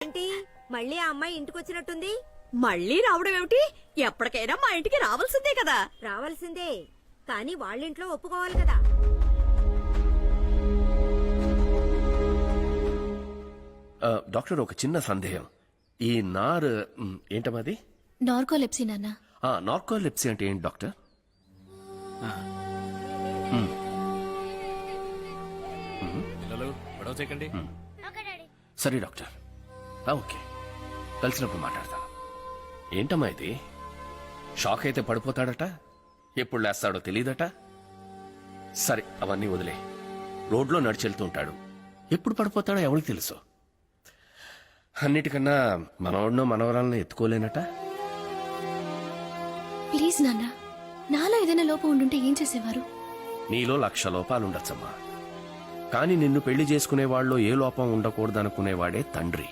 ఏంటి మళ్ళీ ఆ అమ్మాయి ఇంటికి వచ్చినట్టుంది? మళ్ళీ రావడం ఏమిటి? ఎప్పటికైనా మా ఇంటికి రావాల్సిందే కదా. రావాల్సిందే, కానీ వాళ్ళింట్లో ఒప్పుకోవాలి కదా. డాక్టర్, ఒక చిన్న సందేహం. ఈ నార్ ఏంటమాది? నార్కోలెప్సీ నాన్న. నార్కోలెప్సీ అంటే ఏంటి డాక్టర్? సరే డాక్టర్, ఓకే, కలిసినప్పుడు మాట్లాడతాను. ఏంటమ్మా ఇది? షాక్ అయితే పడిపోతాడట, ఎప్పుడు లేస్తాడో తెలియదట. సరే, అవన్నీ వదిలే. రోడ్లో నడిచెళ్తూ ఉంటాడు, ఎప్పుడు పడిపోతాడో ఎవరికి తెలుసు. అన్నిటికన్నా మనవాడినో మనవరాలను ఎత్తుకోలేనట. ప్లీజ్ నాన్న, నాలో ఏదైనా లోపం ఉండుంటే ఏం చేసేవారు? నీలో 1,00,000 లోపాలుండొచ్చమ్మా, కానీ నిన్ను పెళ్లి చేసుకునేవాళ్ళలో ఏ లోపం ఉండకూడదనుకునేవాడే తండ్రి.